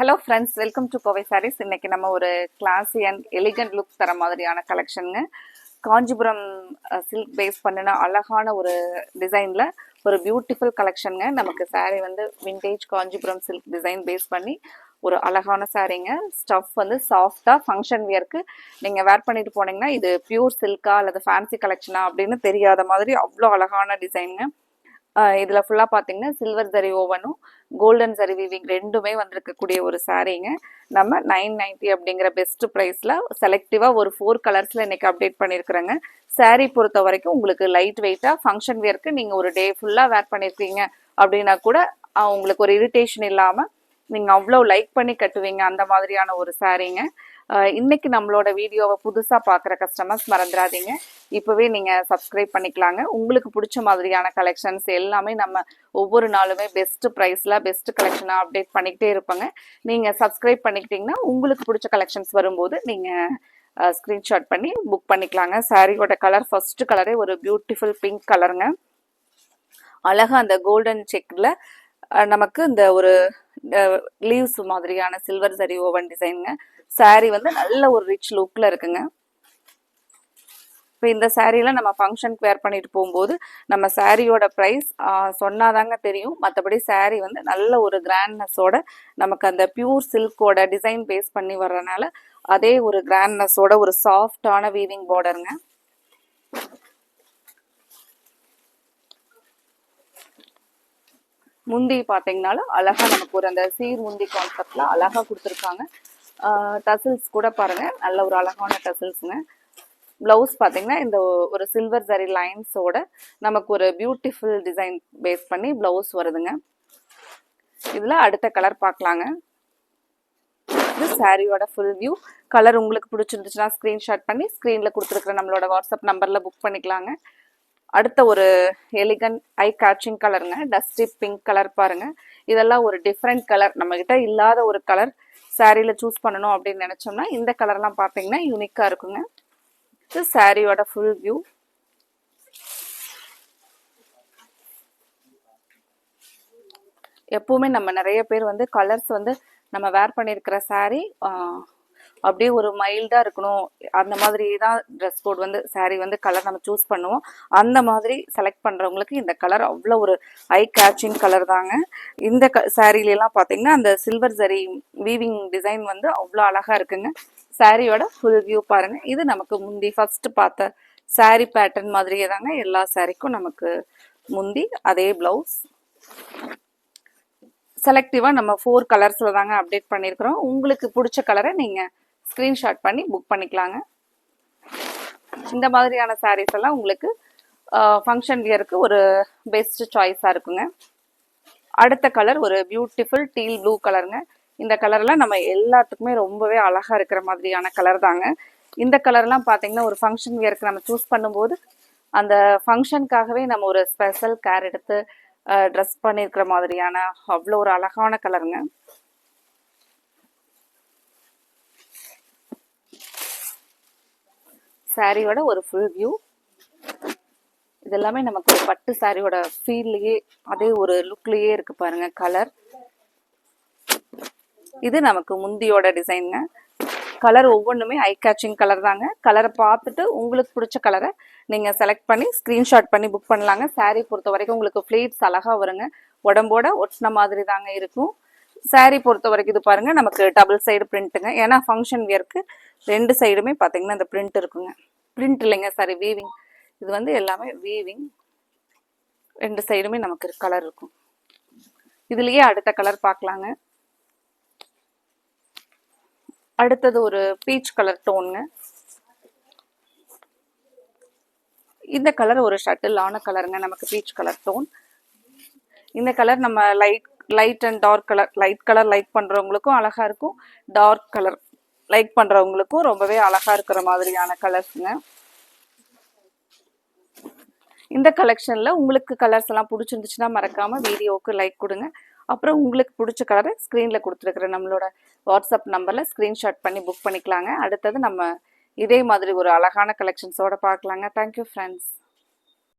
Hello friends, welcome to Kovai sarees. இன்னைக்கு நம்ம ஒரு கிளாஸி அண்ட் எலிகண்ட் லுக் தர மாதிரியான கலெக்ஷனுங்க. காஞ்சிபுரம் சில்க் பேஸ் பண்ணின அழகான ஒரு டிசைனில் ஒரு பியூட்டிஃபுல் கலெக்ஷனுங்க. நமக்கு சாரீ வந்து vintage Kanchipuram silk design base பண்ணி ஒரு அழகான சாரீங்க. ஸ்டஃப் வந்து சாஃப்டாக ஃபங்க்ஷன் வியருக்கு நீங்கள் வேர் பண்ணிட்டு போனீங்கன்னா இது பியூர் சில்கா அல்லது ஃபேன்சி கலெக்ஷனா அப்படின்னு தெரியாத மாதிரி அவ்வளோ அழகான டிசைனுங்க. இதில் ஃபுல்லாக பார்த்தீங்கன்னா சில்வர் ஜரி ஓவனும் கோல்டன் ஜரி வீவிங் ரெண்டுமே வந்திருக்கக்கூடிய ஒரு சாரீங்க. நம்ம 990 அப்படிங்கிற பெஸ்ட் ப்ரைஸில் செலக்டிவாக ஒரு 4 கலர்ஸில் இன்றைக்கி அப்டேட் பண்ணியிருக்கிறேங்க. சாரீ பொறுத்த வரைக்கும் உங்களுக்கு லைட் வெயிட்டாக ஃபங்க்ஷன் வியருக்கு நீங்கள் ஒரு டே ஃபுல்லாக வேர் பண்ணியிருக்கீங்க அப்படின்னா கூட உங்களுக்கு ஒரு இரிட்டேஷன் இல்லாமல் நீங்கள் அவ்வளோ லைக் பண்ணி கட்டுவீங்க, அந்த மாதிரியான ஒரு சாரீங்க. இன்னைக்கு நம்மளோட வீடியோவை புதுசாக பார்க்குற கஸ்டமர்ஸ் மறந்துடாதீங்க, இப்போவே நீங்கள் சப்ஸ்கிரைப் பண்ணிக்கலாங்க. உங்களுக்கு பிடிச்ச மாதிரியான கலெக்ஷன்ஸ் எல்லாமே நம்ம ஒவ்வொரு நாளுமே பெஸ்ட் ப்ரைஸில் பெஸ்ட் கலெக்ஷனாக அப்டேட் பண்ணிக்கிட்டே இருப்பாங்க. நீங்கள் சப்ஸ்கிரைப் பண்ணிக்கிட்டிங்கன்னா உங்களுக்கு பிடிச்ச கலெக்ஷன்ஸ் வரும்போது நீங்கள் ஸ்க்ரீன்ஷாட் பண்ணி புக் பண்ணிக்கலாங்க. சாரியோட கலர் ஃபர்ஸ்ட் கலரே ஒரு பியூட்டிஃபுல் பிங்க் கலருங்க. அழகாக அந்த கோல்டன் செக்கில் நமக்கு இந்த ஒரு லீவ்ஸ் மாதிரியான சில்வர் ஜரி ஓவன் டிசைனுங்க. சாரீ வந்து நல்ல ஒரு ரிச் லுக்கில் இருக்குங்க. இப்போ இந்த சாரீலாம் நம்ம ஃபங்க்ஷனுக்கு வேர் பண்ணிட்டு போகும்போது நம்ம சாரியோட ப்ரைஸ் சொன்னாதாங்க தெரியும். மற்றபடி சாரீ வந்து நல்ல ஒரு கிராண்ட்னஸோட நமக்கு அந்த பியூர் சில்கோட டிசைன் பேஸ் பண்ணி வர்றதுனால அதே ஒரு கிராண்ட்னஸோட ஒரு சாஃப்டான வீவிங் பார்டருங்க. முந்தி பார்த்தீங்கன்னாலும் அழகா நமக்கு ஒரு அந்த சீர் முந்தி கான்செப்ட்ல அழகா கொடுத்துருக்காங்க. டசில்ஸ் கூட பாருங்க, நல்ல ஒரு அழகான டசில்ஸுங்க. பிளவுஸ் பார்த்தீங்கன்னா இந்த ஒரு சில்வர் ஜரி லைன்ஸோட நமக்கு ஒரு பியூட்டிஃபுல் டிசைன் பேஸ் பண்ணி பிளவுஸ் வருதுங்க. இதுல அடுத்த கலர் பார்க்கலாங்க. இது சாரியோட ஃபுல் வியூ. கலர் உங்களுக்கு பிடிச்சிருந்துச்சுன்னா ஸ்கிரீன்ஷாட் பண்ணி ஸ்க்ரீனில் கொடுத்துருக்குற நம்மளோட வாட்ஸ்அப் நம்பரில் புக் பண்ணிக்கலாங்க. அடுத்த ஒரு எலிகண்ட் ஐ கேட்சிங் கலருங்க, டஸ்டி பிங்க் கலர் பாருங்க. இதெல்லாம் ஒரு டிஃப்ரெண்ட் கலர், நம்மகிட்ட இல்லாத ஒரு கலர் சாரியில் சூஸ் பண்ணணும் அப்படின்னு நினச்சோம்னா இந்த கலர்லாம் பார்த்தீங்கன்னா யூனிக்காக இருக்குங்க. இது சாரியோட ஃபுல் வியூ. எப்பவுமே நம்ம நிறைய பேர் வந்து கலர்ஸ் வந்து நம்ம வேர் பண்ணியிருக்கிற சாரீ அப்படியே ஒரு மைல்டாக இருக்கணும், அந்த மாதிரி தான் ட்ரெஸ் கோட் வந்து சாரீ வந்து கலர் நம்ம சூஸ் பண்ணுவோம். அந்த மாதிரி செலக்ட் பண்ணுறவங்களுக்கு இந்த கலர் அவ்வளோ ஒரு ஐ கேட்சிங் கலர் தாங்க. இந்த சாரீலாம் பார்த்தீங்கன்னா அந்த சில்வர் ஜரி வீவிங் டிசைன் வந்து அவ்வளோ அழகாக இருக்குங்க. சாரியோட ஃபுல் வியூ பாருங்கள். இது நமக்கு முந்தி ஃபஸ்ட்டு பார்த்த சாரீ பேட்டர்ன் மாதிரியே தாங்க எல்லா சாரீக்கும் நமக்கு முந்தி அதே ப்ளவுஸ். செலக்டிவாக நம்ம 4 கலர்ஸில் தாங்க அப்டேட் பண்ணியிருக்கிறோம். உங்களுக்கு பிடிச்ச கலரை நீங்கள் ஸ்க்ரீன்ஷாட் பண்ணி புக் பண்ணிக்கலாங்க. இந்த மாதிரியான சாரீஸ் எல்லாம் உங்களுக்கு ஃபங்க்ஷன் வியருக்கு ஒரு பெஸ்ட் சாய்ஸாக இருக்குங்க. அடுத்த கலர் ஒரு பியூட்டிஃபுல் டீல் ப்ளூ கலருங்க. இந்த கலர்லாம் நம்ம எல்லாத்துக்குமே ரொம்பவே அழகாக இருக்கிற மாதிரியான கலர் தாங்க. இந்த கலர்லாம் பார்த்தீங்கன்னா ஒரு ஃபங்க்ஷன் வியருக்கு நம்ம சூஸ் பண்ணும்போது அந்த ஃபங்க்ஷனுக்காகவே நம்ம ஒரு ஸ்பெஷல் கேர் எடுத்து ட்ரெஸ் பண்ணியிருக்கிற மாதிரியான அவ்வளோ ஒரு அழகான கலருங்க. சாரியோட ஒரு ஃபுல் வியூ. இது எல்லாமே நமக்கு ஒரு பட்டு சாரியோட ஃபீல்லையே அதே ஒரு லுக்லேயே இருக்கு பாருங்க கலர். இது நமக்கு முந்தியோட டிசைனுங்க. கலர் ஒவ்வொன்றுமே ஐ கேட்சிங் கலர் தாங்க. கலரை பார்த்துட்டு உங்களுக்கு பிடிச்ச கலரை நீங்கள் செலக்ட் பண்ணி ஸ்க்ரீன்ஷாட் பண்ணி புக் பண்ணலாங்க. சாரீ பொறுத்த வரைக்கும் உங்களுக்கு ஃப்ளீட்ஸ் அழகாக வருங்க, உடம்போட ஒட்டின மாதிரி தாங்க இருக்கும். சாரீ பொறுத்த வரைக்கும் இது பாருங்கள் நமக்கு டபுள் சைடு பிரிண்ட்டுங்க. ஏன்னா ஃபங்க்ஷன் வியருக்கு 2 சைடுமே பார்த்தீங்கன்னா இந்த பிரிண்ட் இருக்குங்க. பிரிண்ட் இல்லைங்க, சாரி வீவிங். இது வந்து எல்லாமே வீவிங், 2 சைடுமே நமக்கு கலர் இருக்கும். இதுலேயே அடுத்த கலர் பார்க்கலாங்க. அடுத்தது ஒரு பீச் கலர் டோனுங்க. இந்த கலர் ஒரு ஷட்டிலான கலருங்க, நமக்கு பீச் கலர் டோன். இந்த கலர் நம்ம light and dark colour, light colour like பண்ணுறவங்களுக்கும் அழகாக இருக்கும், டார்க் கலர் லைக் பண்ணுறவங்களுக்கும் ரொம்பவே அழகாக இருக்கிற மாதிரியான கலர்ஸுங்க. இந்த கலெக்ஷனில் உங்களுக்கு கலர்ஸ் எல்லாம் பிடிச்சிருந்துச்சுன்னா மறக்காமல் வீடியோவுக்கு லைக் கொடுங்க. அப்புறம் உங்களுக்கு பிடிச்ச கலரை ஸ்க்ரீனில் கொடுத்துருக்குற நம்மளோட வாட்ஸ்அப் நம்பரில் ஸ்க்ரீன்ஷாட் பண்ணி புக் பண்ணிக்கலாங்க. அடுத்தது நம்ம இதே மாதிரி ஒரு அழகான கலெக்ஷன்ஸோடு பார்க்கலாங்க. Thank you friends.